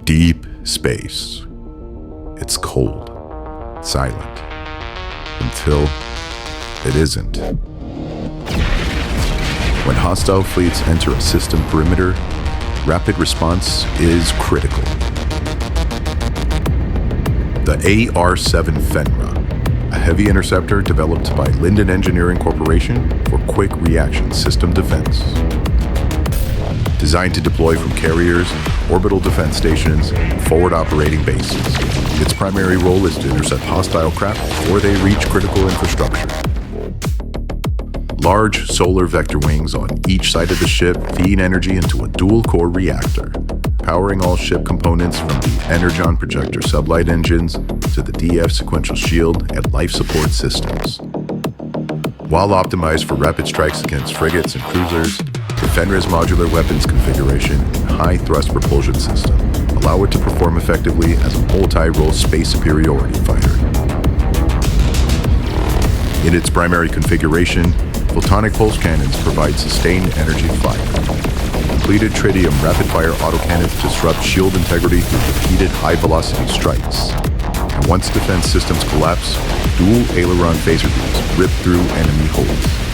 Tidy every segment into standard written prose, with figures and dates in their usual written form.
Deep space. It's cold, silent, until it isn't. When hostile fleets enter a system perimeter, rapid response is critical. The AR-7 Fenra, a heavy interceptor developed by Lindan Engineering Corporation for quick reaction system defense. Designed to deploy from carriers, orbital defense stations, and forward operating bases. Its primary role is to intercept hostile craft before they reach critical infrastructure. Large solar vector wings on each side of the ship feed energy into a dual-core reactor, powering all ship components from the Energon projector sublight engines to the DF sequential shield and life support systems. While optimized for rapid strikes against frigates and cruisers, the Fenra's modular weapons configuration and high-thrust propulsion system allow it to perform effectively as a multi-role space superiority fighter. In its primary configuration, photonic pulse cannons provide sustained energy fire. Completed tritium rapid-fire autocannons disrupt shield integrity through repeated high-velocity strikes. And once defense systems collapse, dual aileron phaser beams rip through enemy holds.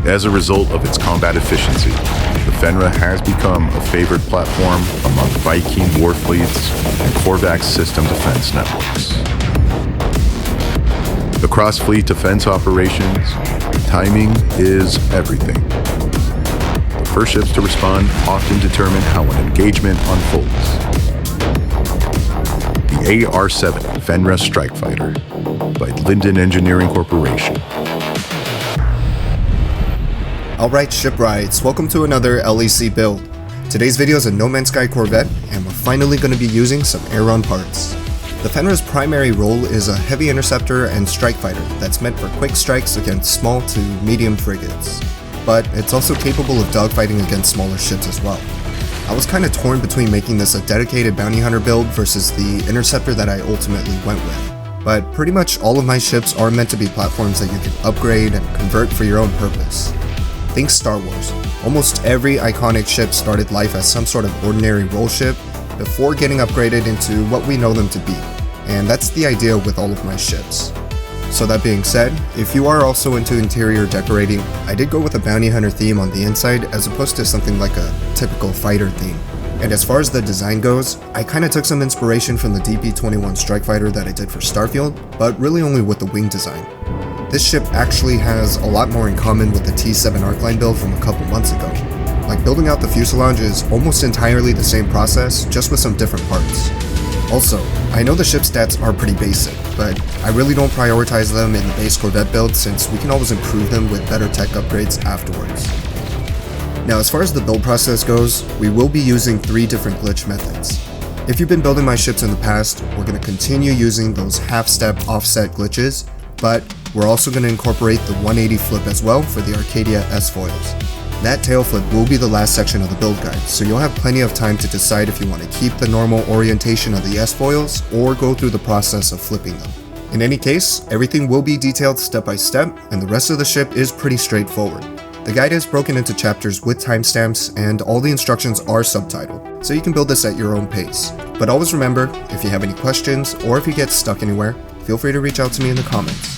As a result of its combat efficiency, the Fenra has become a favored platform among Viking warfleets and Corvette system defense networks. Across fleet defense operations, timing is everything. The first ships to respond often determine how an engagement unfolds. The AR-7 Fenra Strike Fighter by Lindan Engineering Corporation. Alright shipwrights, welcome to another LEC build. Today's video is a No Man's Sky Corvette, and we're finally going to be using some Aeron parts. The Fenra's primary role is a heavy interceptor and strike fighter that's meant for quick strikes against small to medium frigates. But it's also capable of dogfighting against smaller ships as well. I was kinda torn between making this a dedicated bounty hunter build versus the interceptor that I ultimately went with. But pretty much all of my ships are meant to be platforms that you can upgrade and convert for your own purpose. Think Star Wars. Almost every iconic ship started life as some sort of ordinary role ship before getting upgraded into what we know them to be. And that's the idea with all of my ships. So that being said, if you are also into interior decorating, I did go with a bounty hunter theme on the inside as opposed to something like a typical fighter theme. And as far as the design goes, I kinda took some inspiration from the DP-21 strike fighter that I did for Starfield, but really only with the wing design. This ship actually has a lot more in common with the T7 Arcline build from a couple months ago. Like, building out the fuselage is almost entirely the same process, just with some different parts. Also, I know the ship stats are pretty basic, but I really don't prioritize them in the base Corvette build since we can always improve them with better tech upgrades afterwards. Now, as far as the build process goes, we will be using 3 different glitch methods. If you've been building my ships in the past, we're going to continue using those half-step offset glitches, but we're also going to incorporate the 180 flip as well for the Arcadia S-foils. That tail flip will be the last section of the build guide, so you'll have plenty of time to decide if you want to keep the normal orientation of the S-foils or go through the process of flipping them. In any case, everything will be detailed step by step, and the rest of the ship is pretty straightforward. The guide is broken into chapters with timestamps, and all the instructions are subtitled, so you can build this at your own pace. But always remember, if you have any questions or if you get stuck anywhere, feel free to reach out to me in the comments.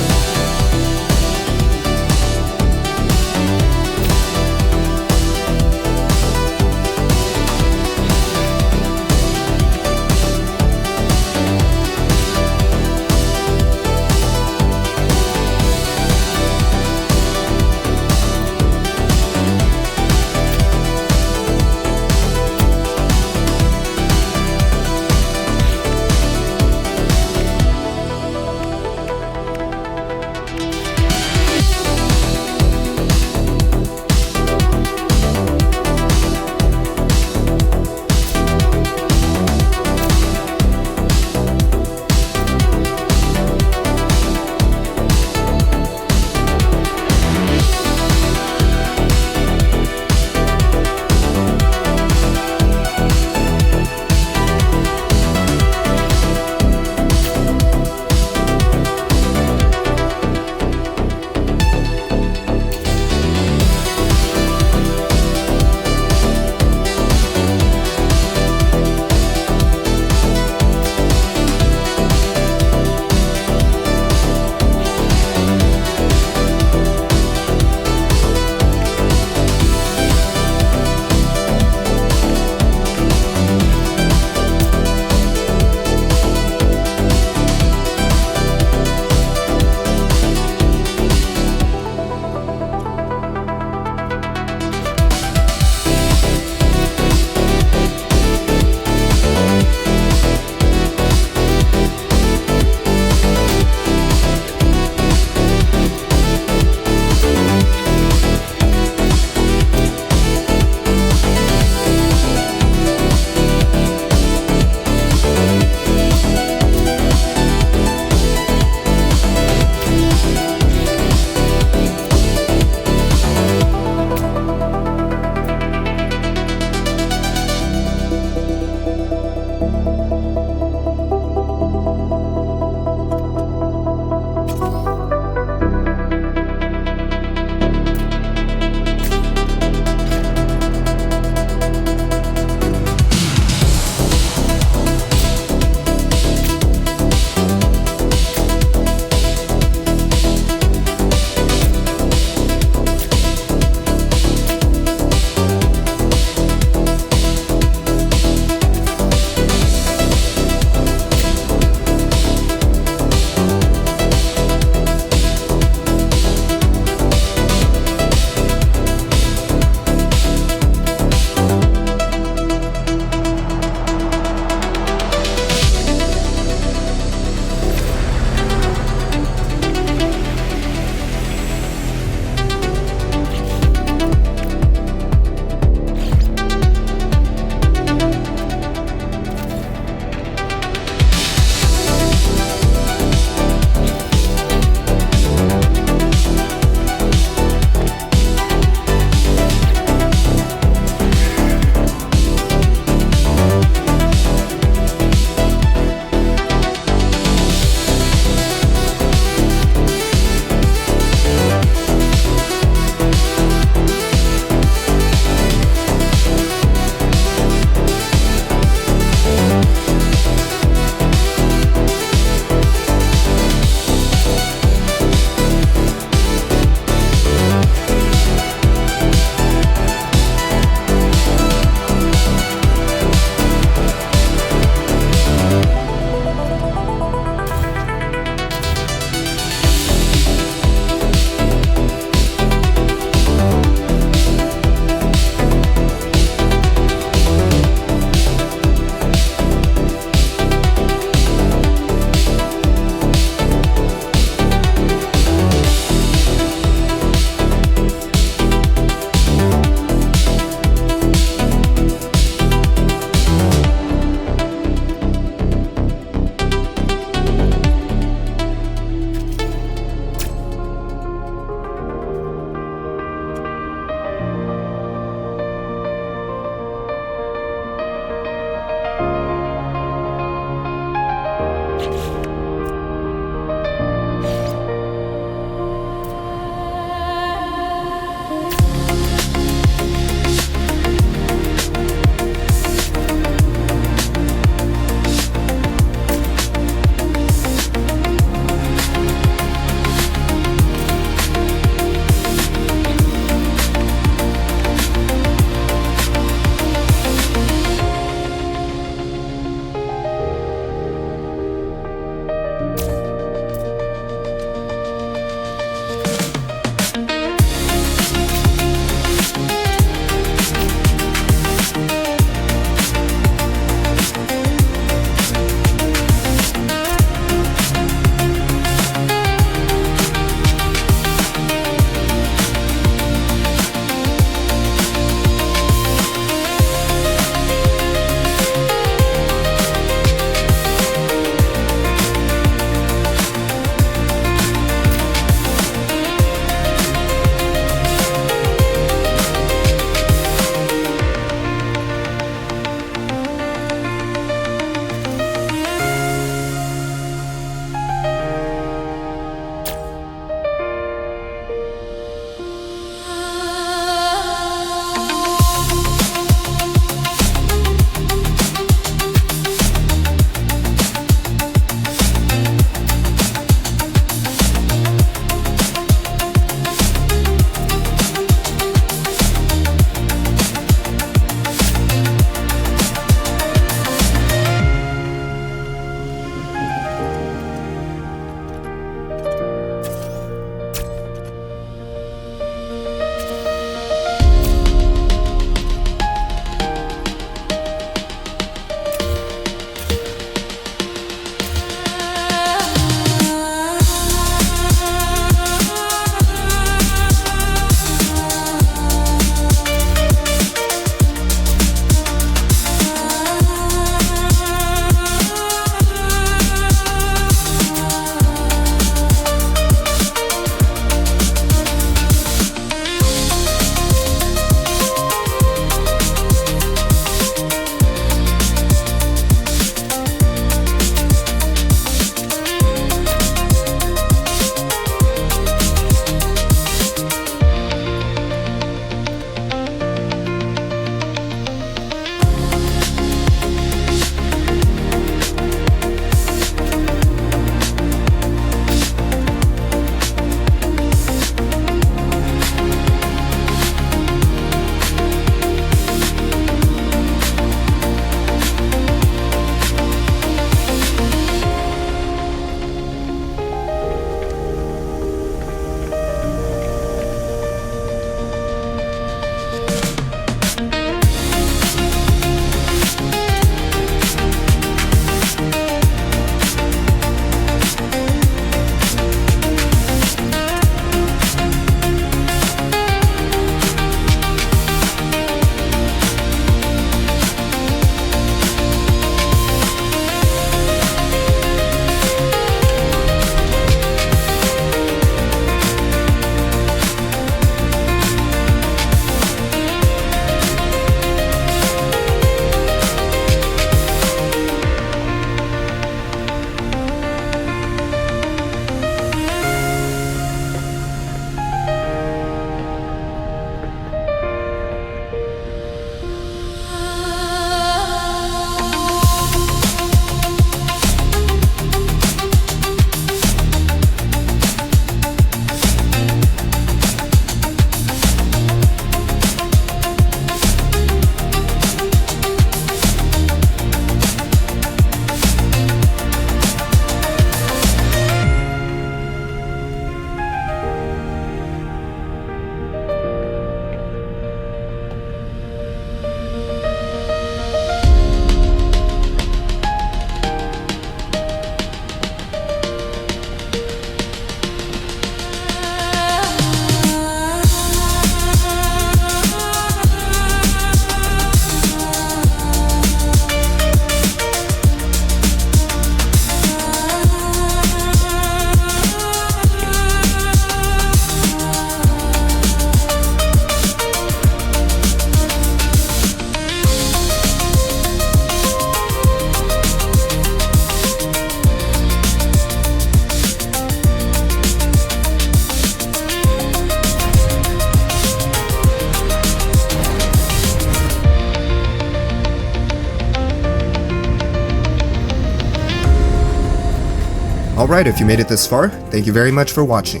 Alright, if you made it this far, thank you very much for watching.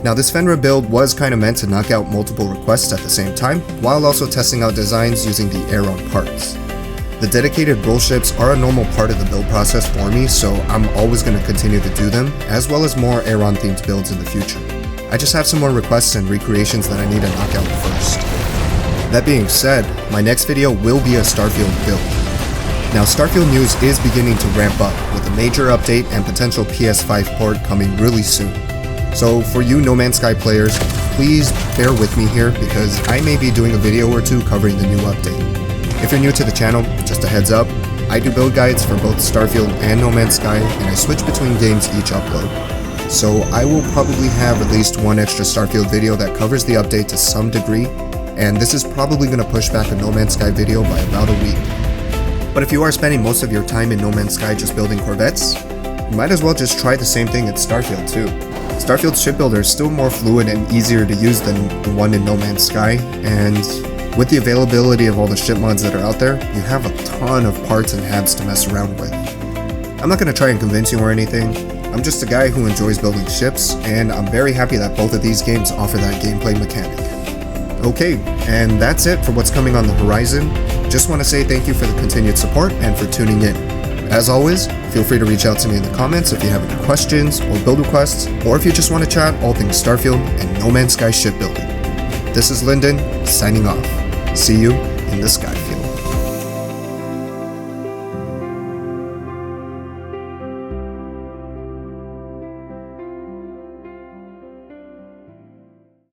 Now this Fenra build was kinda meant to knock out multiple requests at the same time, while also testing out designs using the Aeron parts. The dedicated roll ships are a normal part of the build process for me, so I'm always going to continue to do them, as well as more Aeron themed builds in the future. I just have some more requests and recreations that I need to knock out first. That being said, my next video will be a Starfield build. Now Starfield news is beginning to ramp up, with a major update and potential PS5 port coming really soon. So for you No Man's Sky players, please bear with me here because I may be doing a video or two covering the new update. If you're new to the channel, just a heads up, I do build guides for both Starfield and No Man's Sky, and I switch between games each upload. So I will probably have at least one extra Starfield video that covers the update to some degree, and this is probably going to push back a No Man's Sky video by about a week. But if you are spending most of your time in No Man's Sky just building Corvettes, you might as well just try the same thing at Starfield too. Starfield's shipbuilder is still more fluid and easier to use than the one in No Man's Sky, and with the availability of all the ship mods that are out there, you have a ton of parts and habs to mess around with. I'm not going to try and convince you or anything, I'm just a guy who enjoys building ships, and I'm very happy that both of these games offer that gameplay mechanic. Okay, and that's it for what's coming on the horizon. Just want to say thank you for the continued support and for tuning in. As always, feel free to reach out to me in the comments if you have any questions or build requests, or if you just want to chat all things Starfield and No Man's Sky shipbuilding. This is Lindan, signing off. See you in the sky.